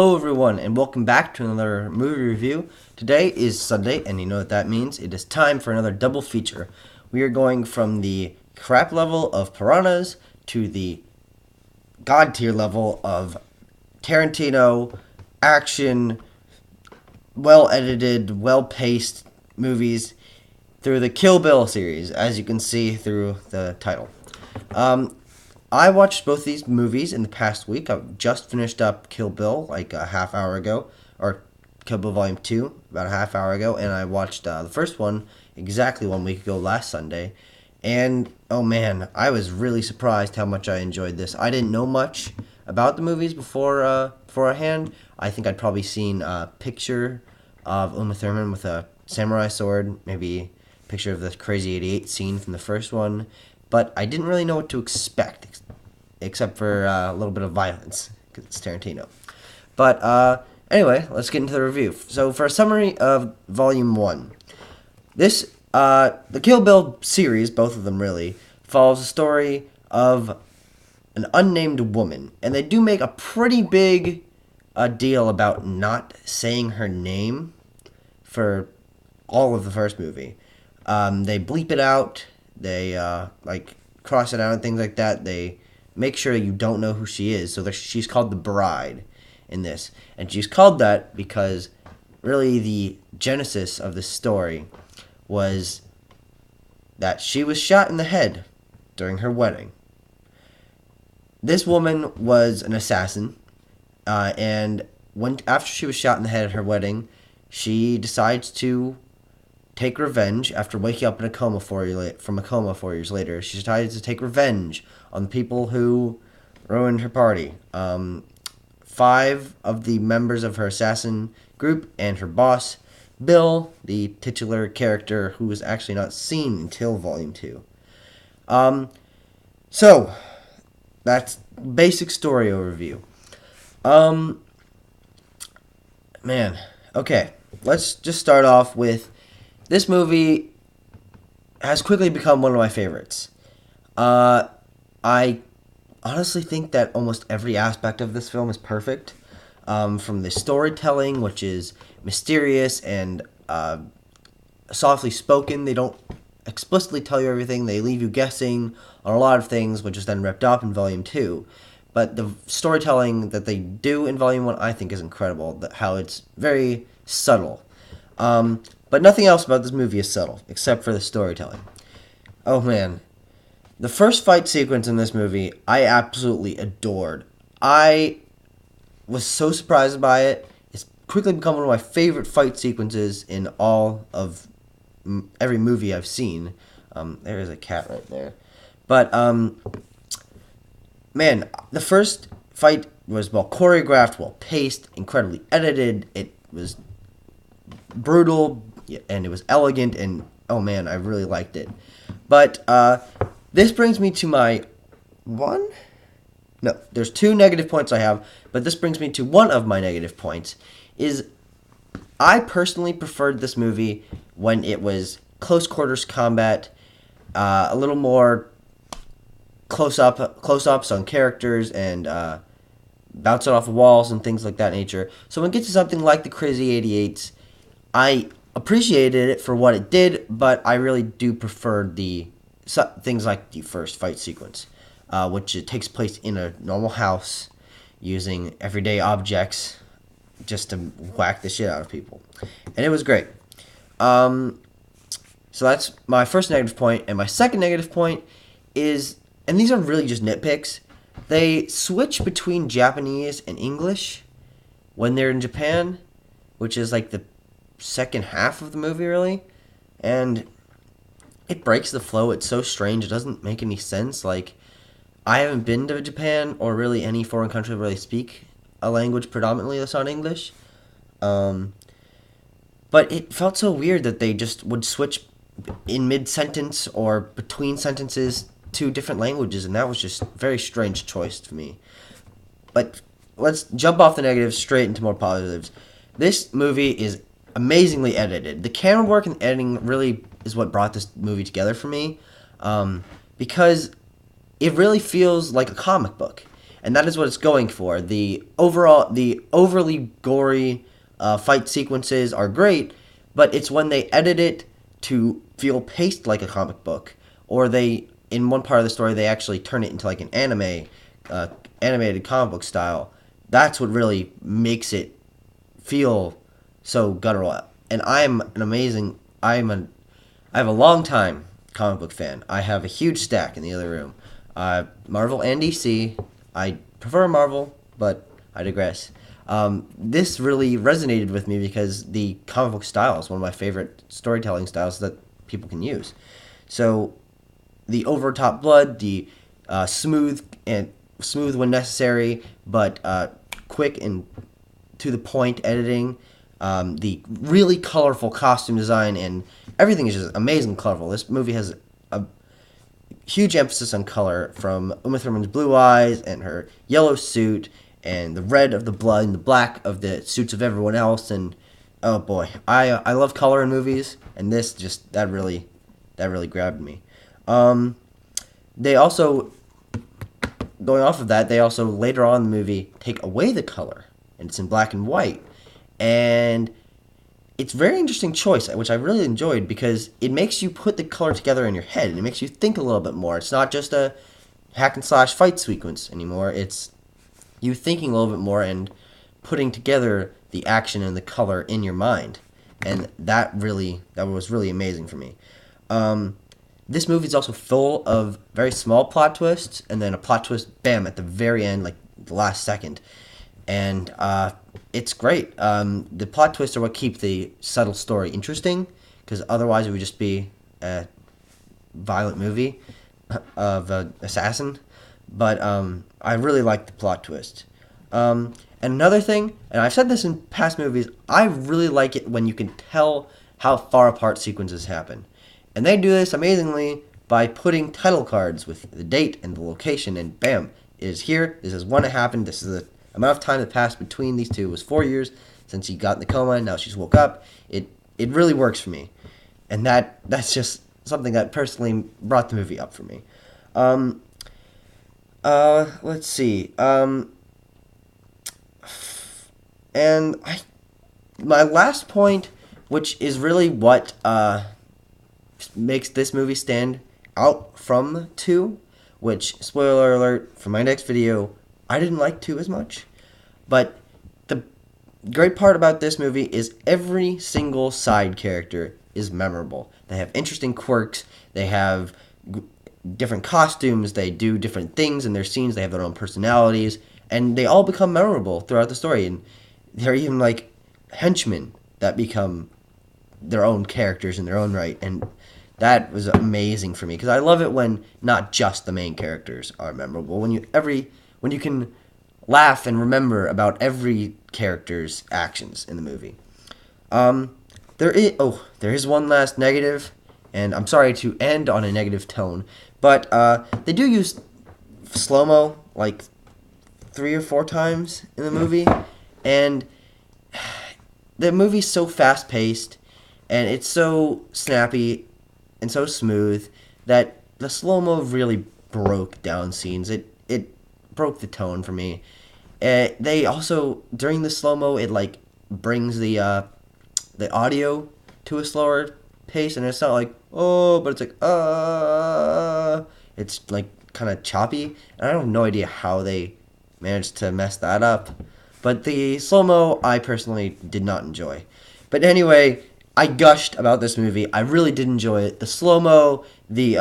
Hello everyone and welcome back to another movie review. Today is Sunday and you know what that means. It is time for another double feature. We are going from the crap level of Piranhas to the god tier level of Tarantino action, well edited, well paced movies through the Kill Bill series, as you can see through the title. I watched both these movies in the past week. I just finished up Kill Bill like a half hour ago, or Kill Bill Volume 2 about a half hour ago, and I watched the first one exactly 1 week ago last Sunday. And oh man, I was really surprised how much I enjoyed this. I didn't know much about the movies beforehand. I think I'd probably seen a picture of Uma Thurman with a samurai sword, maybe a picture of the Crazy 88 scene from the first one, but I didn't really know what to expect, except for a little bit of violence, because it's Tarantino. But anyway, let's get into the review. So for a summary of Volume 1, the Kill Bill series, both of them really, follows the story of an unnamed woman, and they do make a pretty big deal about not saying her name for all of the first movie. They bleep it out. They cross it out and things like that. They make sure you don't know who she is. So she's called the Bride in this, and she's called that because really the genesis of this story was that she was shot in the head during her wedding. This woman was an assassin, and after she was shot in the head at her wedding, she decides to take revenge after waking up in a coma from a coma 4 years later. She decided to take revenge on the people who ruined her party. 5 of the members of her assassin group and her boss, Bill, the titular character who was actually not seen until Volume 2. So, that's basic story overview. Man, okay, let's just start off with this movie has quickly become one of my favorites. I honestly think that almost every aspect of this film is perfect. From the storytelling, which is mysterious and softly spoken. They don't explicitly tell you everything. They leave you guessing on a lot of things, which is then wrapped up in Volume 2. But the storytelling that they do in Volume 1, I think, is incredible. How it's very subtle. But nothing else about this movie is subtle, except for the storytelling. Oh man. The first fight sequence in this movie, I absolutely adored. I was so surprised by it. It's quickly become one of my favorite fight sequences in all of every movie I've seen. There is a cat right there. But, man, the first fight was well choreographed, well paced, incredibly edited. It was brutal, and it was elegant, and oh man, I really liked it. But this brings me to my there's 2 negative points I have, but this brings me to one of my negative points, is I personally preferred this movie when it was close quarters combat, a little more close-ups on characters, and bouncing off of walls and things like that nature. So when it gets to something like the Crazy 88s, I appreciated it for what it did, but I really do prefer things like the first fight sequence, which it takes place in a normal house using everyday objects just to whack the shit out of people. And it was great. So that's my first negative point. And my second negative point is, and these are really just nitpicks, they switch between Japanese and English when they're in Japan, which is like the second half of the movie, really. And it breaks the flow. It's so strange. It doesn't make any sense. Like, I haven't been to Japan or really any foreign country where they speak a language predominantly that's not English. But it felt so weird that they just would switch in mid-sentence or between sentences to different languages, and that was just a very strange choice to me. But let's jump off the negatives straight into more positives. This movie is amazingly edited. The camera work and editing really is what brought this movie together for me, because it really feels like a comic book. and that is what it's going for. The overly gory fight sequences are great, but it's when they edit it to feel paced like a comic book, or they in one part of the story they actually turn it into like an animated comic book style. That's what really makes it feel so guttural. And I have a long time comic book fan. I have a huge stack in the other room. Marvel and DC. I prefer Marvel, but I digress. This really resonated with me because the comic book style is one of my favorite storytelling styles that people can use. So the over top blood, the smooth when necessary, but quick and to the point editing, the really colorful costume design, and everything is just amazing colorful. This movie has a huge emphasis on color, from Uma Thurman's blue eyes and her yellow suit and the red of the blood and the black of the suits of everyone else. And oh boy, I love color in movies, and this just that really grabbed me. They also, going off of that, they also later on in the movie take away the color, and it's in black and white. And it's a very interesting choice, which I really enjoyed, because it makes you put the color together in your head, and it makes you think a little bit more. It's not just a hack and slash fight sequence anymore. It's you thinking a little bit more and putting together the action and the color in your mind. And that was really amazing for me. This movie is also full of very small plot twists, and then a plot twist, bam, at the very end, like the last second. And it's great. The plot twists are what keep the subtle story interesting, because otherwise it would just be a violent movie of an assassin. But I really like the plot twist. And another thing, and I've said this in past movies, I really like it when you can tell how far apart sequences happen. And they do this amazingly by putting title cards with the date and the location, and bam, it is here, this is when it happened, this is the amount of time that passed between these two. It was 4 years since he got in the coma, and now she's woke up. It really works for me. And that's just something that personally brought the movie up for me. Let's see. My last point, which is really what makes this movie stand out from 2, which, spoiler alert, for my next video, I didn't like 2 as much. But the great part about this movie is every single side character is memorable. They have interesting quirks, they have different costumes, they do different things in their scenes, they have their own personalities, and they all become memorable throughout the story. And they're even like henchmen that become their own characters in their own right. And that was amazing for me, because I love it when not just the main characters are memorable. When you can laugh and remember about every character's actions in the movie. There is one last negative, and I'm sorry to end on a negative tone, but they do use slow-mo like 3 or 4 times in the movie, and the movie's so fast-paced, and it's so snappy and so smooth that the slow-mo really broke down scenes. It broke the tone for me. They also, during the slow-mo, it like brings the audio to a slower pace, and it's not like, oh, but it's like, it's like kind of choppy, and I have no idea how they managed to mess that up. But the slow-mo, I personally did not enjoy. But anyway, I gushed about this movie. I really did enjoy it. The slow-mo, the,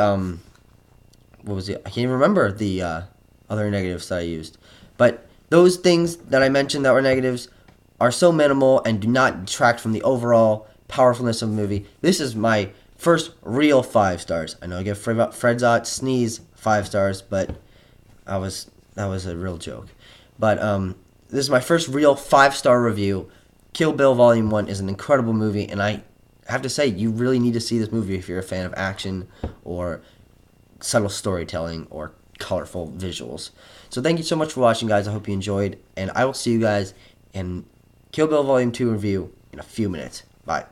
what was it? I can't even remember the other negatives that I used. But those things that I mentioned that were negatives are so minimal and do not detract from the overall powerfulness of the movie. This is my first real 5 stars. I know I give Fredzot Sneeze 5 stars, but that was a real joke. But this is my first real 5-star review. Kill Bill Volume 1 is an incredible movie, and I have to say, you really need to see this movie if you're a fan of action or subtle storytelling or colorful visuals. So thank you so much for watching, guys. I hope you enjoyed, and I will see you guys in Kill Bill Volume 2 review in a few minutes. Bye.